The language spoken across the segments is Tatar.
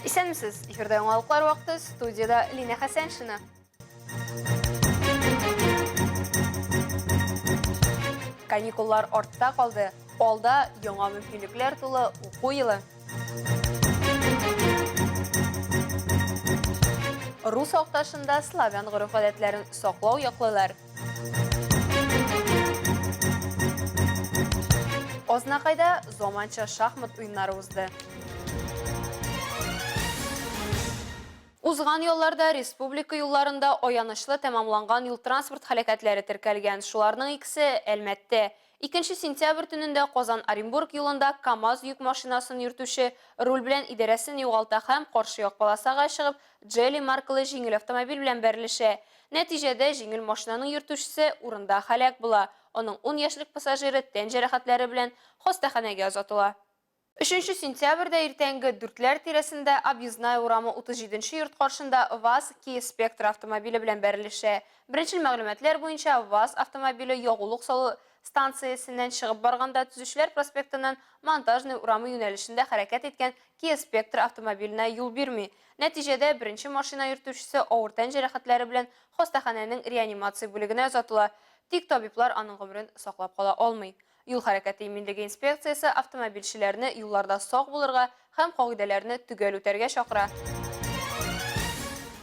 Исәнмесез, эфирдә яңалыклар вакыты, студияда Лина Хәсәншина. Каникуллар артта калды. Алда яңа мөмкинлекләр тулы уку елы. Рус якташында славян гореф-гадәтләрен саклау яклылар. Ознакайда заманча шахмат уеннары узды. Узган елларда республика юлларында аянышлы тәмамланган юл транспорт хәрәкәтләре теркәлгән. Шуларның икесе Әлмәттә. 2 сентябрь төнендә Казан-Оренбург юлында КАМАЗ йөк машинасын йөртүче руль белән идарәсен югалта һәм каршы як полосага чыгып, Джелли маркалы җиңел автомобиль белән бәрелешә. Нәтиҗәдә җиңел машинаның йөртүчесе урында һәлак була. Аның 10 яшьлек пассажиры тән җәрәхәтләре белән хастаханәгә озатыла. 3 сентябрьдә иртәнге 4ләр тирәсендә объездная урамы 37-нче йорт каршында ВАЗ Kia Spectra автомобиле белән бәрелешә. Беренчел мәгълүматлар буенча ВАЗ автомобиле ягулык салу станциясеннән чыгып барганда Төзүчеләр проспектыннан Монтажный урамы юнәлешендә хәрәкәт иткән Kia Spectra автомобиленә юл бирми. Нәтиҗәдә беренче машина йөртүчесе авыр тән җәрәхәтләре белән хастаханәнең реанимация бүлегенә озатыла. Тик табиблар аның гомерен саклап кала алмый. Юл хәрәкәте иминлеге инспекциясе автомобильчеләрне юлларда сак булырга һәм кагыйдәләрне төгәл үтәргә чакыра.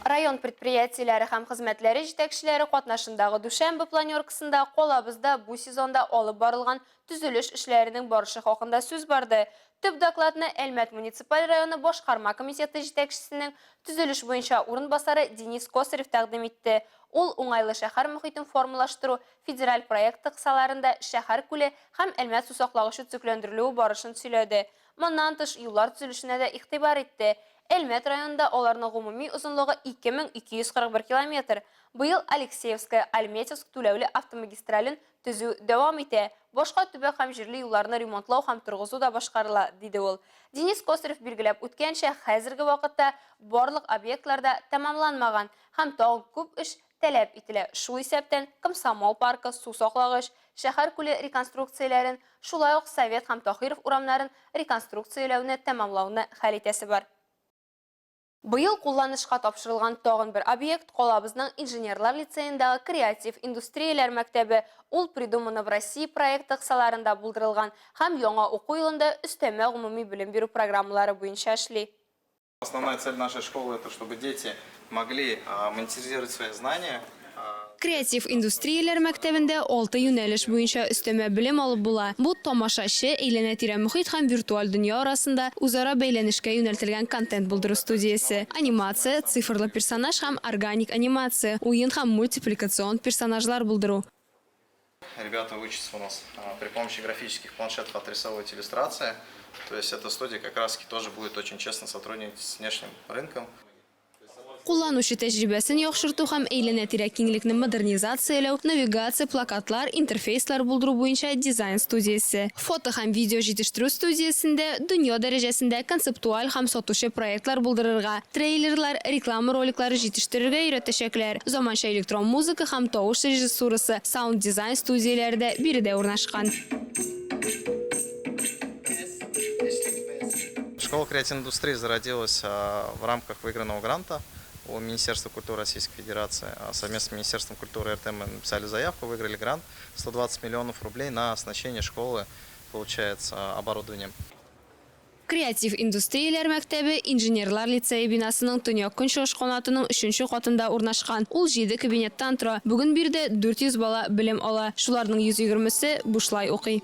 Район предприятиеләре һәм хезмәтләре җитәкчеләре катнашындагы Дүшәмбе планеркасында калабызда бу сезонда алып барылган төзелеш эшләренең барышы хакында сүз барды. Төп докладны Әлмәт муниципаль районы башкарма комитеты җитәкчесенең төзелеш буенча урынбасары Денис Косарев тәкъдим итте. Ул уңайлы шәһәр мөхитен формалаштыру федераль проект кысаларында шәһәр күле һәм Әлмәт су саклагычы төзекләндерелү барышын сөйләде. Моннан тыш юллар төзелешенә дә игътибар итте. Әлмәт районында аларның гомуми озынлыгы 2241 километр. Быел Алексеевская Альметьевск түләүле автомагистрален төзү дәвам итә. Башка төбәк һәм җирле юлларны ремонтлау һәм торгызу да башкарыла, диде ул. Денис Косарев билгеләп үткәнчә, хәзерге вакытта барлык объектларда тәмамланмаган һәм тагын күп эш таләп ителә. Шул исәптән Комсомол паркы, су саклагыч, шәһәр күле реконструкцияләрен, шулай ук Совет һәм Тахиров урамнарын реконструкцияләүне тәмамлауны хәл итәсе бар. Быел кулланышка тапшырылган тагын бер объект калабызның инженерлар лицейындагы креатив индустрияләр мәктәбе. Ул придуманы в России проекты кысаларында булдырылган һәм яңа уку елында өстәмә гомуми белем бирү программалары буенча эшли. Основная цель нашей школы – это чтобы дети могли монетизировать свои знания. Креатив индустрияләр мәктәбендә 6 юнәлеш буенча өстәмә белем алып була. Бу тамашачы, әйләнә-тирә мөхит һәм виртуаль дөнья арасында үзара бәйләнешкә юнәлтелгән контент булдыру студиясе. Анимация, цифрлы персонаж һәм органик анимация, уен һәм мультипликацион персонажлар булдыру. Ребята учатся у нас при помощи графических планшетов отрисовывать иллюстрации. То есть эта студия как раз тоже будет очень честно сотрудничать с внешним рынком. Кулланучы тәҗрибәсен яхшырту һәм әйләнә-тирә киңлекне модернизацияләү, навигация, плакатлар, интерфейслар булдыру буенча дизайн студиясе. Фото һәм видео җитештерү студиясендә дөнья дәрәҗәсендә концептуаль һәм сатучы проектлар булдырырга, трейлерлар, реклама роликлары җитештерергә өйрәтәчәкләр. Заманча электрон музыка һәм тавыш режиссурасы, саунд дизайн студияләре дә биредә урнашкан. Школа креативной индустрии зародилась в рамках выигранного гранта у Министерства культуры Российской Федерации. Совместно с Министерством культуры РТ мы написали заявку, выиграли грант 120 миллионов рублей на оснащение школы, получается, оборудованием. Креатив индустрияләр мәктәбе инженерлар лицейы бинасының төньяк көнчыгыш канатының 3нче катында урнашкан. Ул 7 кабинеттан тора. Бүген биредә 400 бала белем ала. Шуларның 120-се бушлай укый.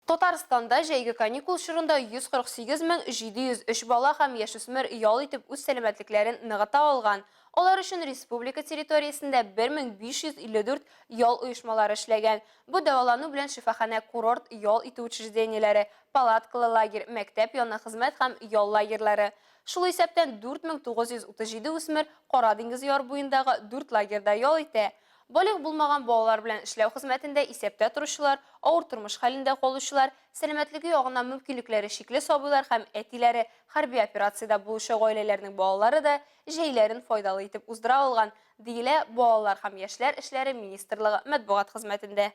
Татарстанда җәйге каникул чорында 148,703 бала һәм яшүсмер ял итеп үз сәламәтлекләрен ныгыта алган. Алар өчен республика территориясендә 1554 ял оешмалары эшләгән. Бу дәвалану белән шифаханә, курорт, ял итү учреждениеләре, палаткалы лагерь, мәктәп янына хезмәт һәм ял лагерьлары. Шул исәптән 4937 үсмер Кара диңгез яр буендагы 4 лагерьда ял итә. Болық булмаган балалар белән эшләү хезмәтендә исәптә торучылар, авыр тормыш хәлендә калучылар, сәламәтлеге ягыннан мөмкинлекләре шикле сабыйлар һәм әтиләре хәрби операциядә булучы гаиләләрнең балалары да җәйләрен файдалы итеп уздыра алган, диелә Балалар һәм яшьләр эшләре министрлыгы матбугат хезмәтендә.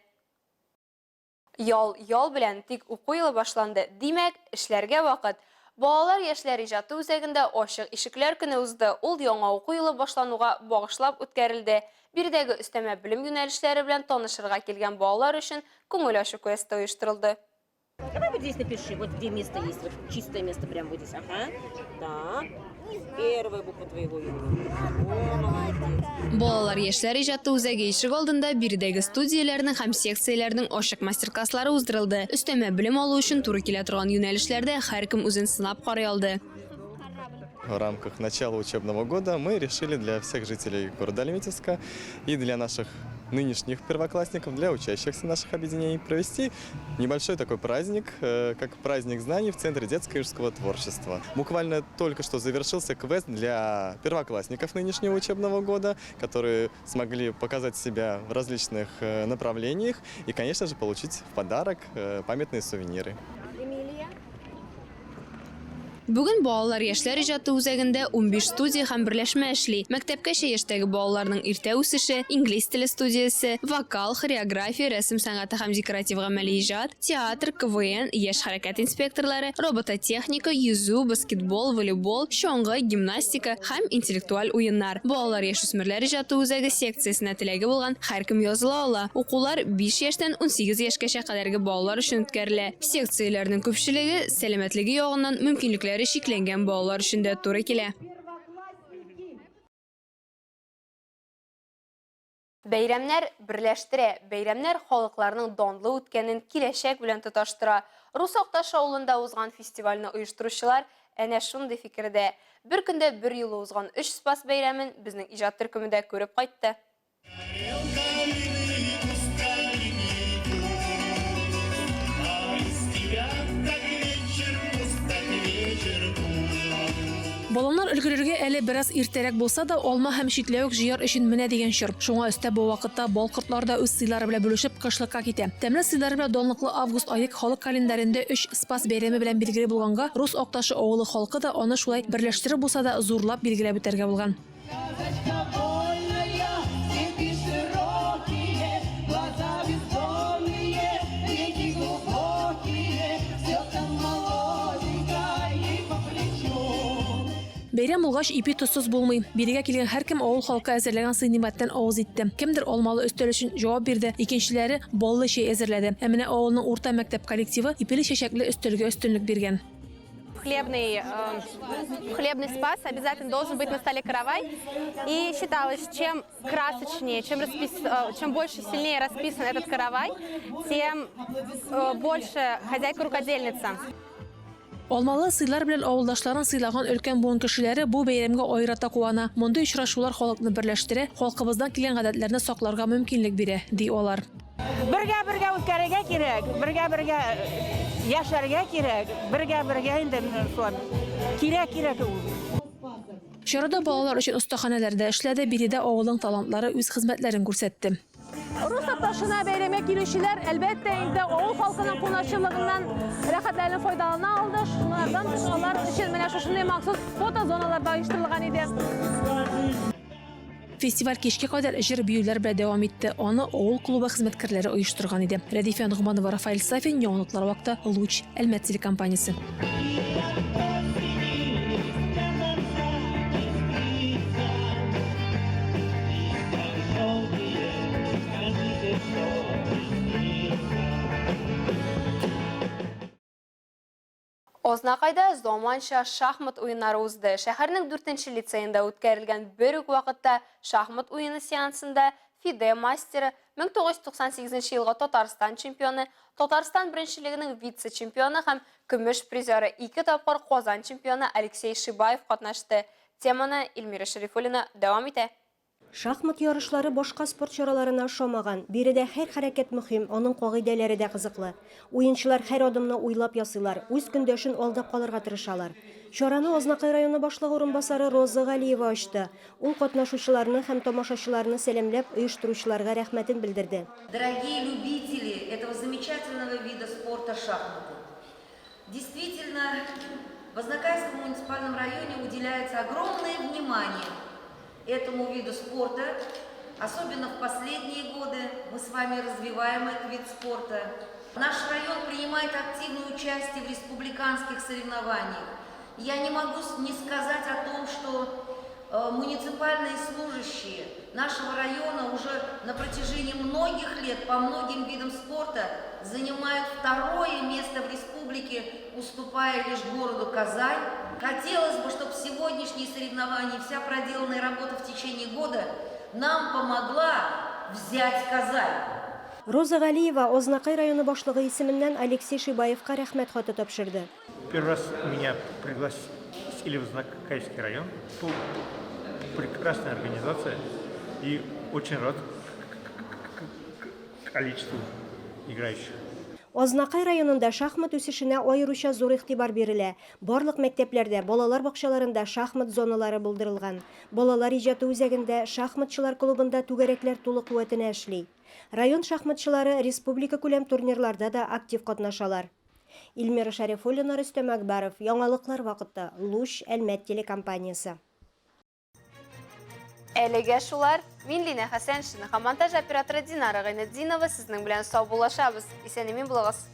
Ял белән тик уку елы башланды. Димәк, эшләргә вакыт. Балалар яшьләр иҗаты үзәгендә ачык ишекләр көне узды. Ул яңа уку елы башлануга багышлап үткәрелде. Биредәге өстәмә белем юнәлешләре белән танышырга килгән балалар өчен күңел ачу квесты оештырылды. Давай вот здесь напиши, вот где место есть, вот чистое место прямо вот здесь, ага. Так, первая буква твоего имени. О, молодец. Балалар яшьләр иҗаты үзәге ишек алдында биредәге студияләрнең һәм секцияләрнең ачык мастер-класслары уздырылды. Өстәмә белем алу өчен туры килә торган юнәлешләрдә һәркем үзен сынап карый алды. В рамках начала учебного года мы решили для всех жителей города Альметьевска и для наших нынешних первоклассников, для учащихся наших объединений провести небольшой такой праздник, как праздник знаний в Центре детско-юношеского творчества. Буквально только что завершился квест для первоклассников нынешнего учебного года, которые смогли показать себя в различных направлениях и, конечно же, получить в подарок памятные сувениры. Бүген балалар яшьләр иҗаты үзәгендә 15 студия һәм берләшмә эшли. Мәктәпкәчә яшьтәге балаларның иртә үсеше, инглиз теле студиясе, вокал, хореография, рәсем сәнгате һәм декоратив гамәли иҗат, театр, КВН, яшь хәрәкәт инспекторлары, робототехника, йөзү, баскетбол, волейбол, чоңгы, гимнастика һәм интеллектуаль уеннар. Балалар яшүсмерләр иҗаты үзәге секциясенә теләге булган һәркем языла ала. Укулар 5 яшьтән 18 яшькәчә кадәрге балалар өчен үткәрелә. Секцияләрнең күпчелеге сәламәтлеге ягыннан мөмкинлекләр шикләнгән балалар өчен дә туры килә. Бәйрәмнәр берләштерә. Бәйрәмнәр халыкларның данлы үткәнен киләчәк белән тоташтыра. Рус Акташ авылында узган фестивальне оештыручылар әнә шундый фикердә. Бер көндә бер юлы узган 3 спас бәйрәмен безнең иҗат төркемендә күреп кайтты. Балалар өлгерергә әле бераз иртәрәк булса да, алма һәм чикләвек җыяр өчен менә дигән чор. Шуңа өстә бу вакытта балкортлар да үз сыйлары белән бүлешеп кышлыкка китә. Тәмле сыйлары белән данлыклы август айы халык календарендә 3 спас бәйрәме белән билгеле булганга, Рус Акташы авылы халкы да аны шулай берләштереп булса да зурлап билгеләп үтәргә булган. Бәйрәм булгач ипи тозсыз булмый. Бирегә килгән һәркем авыл халкы әзерләгән сый-нимәттән авыз итте. Кемдер алмалы өстәл өчен җавап бирде, икенчеләре баллы чәй әзерләде. Ә менә авылның урта мәктәп коллективы ипиле чәчәкле өстәлгә өстенлек биргән. Хлебный спас обязательно должен быть на столе каравай. И считалось, чем красочнее, чем больше, сильнее расписан этот каравай, тем больше хозяйка-рукодельница. Алмалы сыйлар белән авылдашларын сыйлаган өлкән буын кешеләре бу бәйрәмгә аерата куана. Мондый очрашулар халыкны берләштерә, халкыбыздан килгән гадәтләрне сакларга мөмкинлек бирә, ди алар. Бергә үткәрергә кирәк, бергә яшәргә кирәк, бергә инде кирәк ул. Чарада балалар өчен остаханәләрдә эшләде, биредә авылның талантлары үз хезмәтләрен күрсәтте. Рус Акташына бәйрәмгә килүчеләр әлбәттә инде авыл халкының кунакчылыгыннан рәхәтләнеп файдалана алды. Шуннардан тыш алар өчен менә шушындай махсус фотозоналарда оештырылган иде. Фестиваль кичкә кадәр җыр-биюләр белән дәвам итте. Аны авыл клубы хезмәткәрләре оештырган иде. Рәдифә Нугманова, Рафаэль Сафин, яңалыклар вакыты, Луч, Әлмәт телекомпаниясе. Ознакайда заманча шахмат уеннары узды. Шәһәрнең 4-нче лицейында үткәрелгән бер үк вакытта шахмат уены сеансында Фиде мастеры 1998 елга Татарстан чемпионы, Татарстан беренчелегенең вице-чемпионы һәм көмеш призеры 2 тапкыр Казан чемпионы Алексей Шибаев катнашты. Теманы Илмира Шәрифуллина дәвам итә. Шахмат ярышлары башка спорт чараларына охшамаган. Биредә һәр хәрәкәт мөһим, аның кагыйдәләре дә кызыклы. Уенчылар һәр адымны уйлап ясыйлар, үз көндәшен алдап калырга тырышалар. Чараны Азнакай районы башлыгы урынбасары Роза Галиева ачты. Ул катнашучыларны һәм тамашачыларны сәламләп, оештыручыларга рәхмәтен белдерде. Дорогие любители этого замечательного вида спорта шахматы, действительно, в Азнакайском муниципальном районе уделяется огромное внимание этому виду спорта. Особенно в последние годы мы с вами развиваем этот вид спорта. Наш район принимает активное участие в республиканских соревнованиях. Я не могу не сказать о том, что муниципальные служащие нашего района уже на протяжении многих лет по многим видам спорта занимают второе место в республике, уступая лишь городу Казань. Хотелось бы, чтобы сегодняшние соревнования, вся проделанная работа в течение года нам помогла взять Казань. Роза Галиева Азнакай районы башлыгы исеменнән Алексей Шибаевка рәхмәт хаты тапшырды. Первый раз меня пригласили в Азнакайский район. Прекрасная организация и очень рад количеству играющих. Азнакай районында шахмат үсешенә аеруча зур игътибар бирелә. Барлык мәктәпләрдә, балалар бакчаларында шахмат зоналары булдырылган. Балалар иҗаты үзәгендә шахматчылар клубында түгәрәкләр тулы куәтенә эшли. Район шахматчылары республика күләм турнирларда да актив катнашалар. Илмира Шәрифуллина, Рөстәм Әкбәров, Яңалыклар вакыты, Луч, Әлмәт телекомпаниясе. Әлегә шулар, мин Лина Хәсәншина һәм монтаж операторы Динара Гайнетдинова сезнең белән сау булашабыз. Исән-имин булыгыз.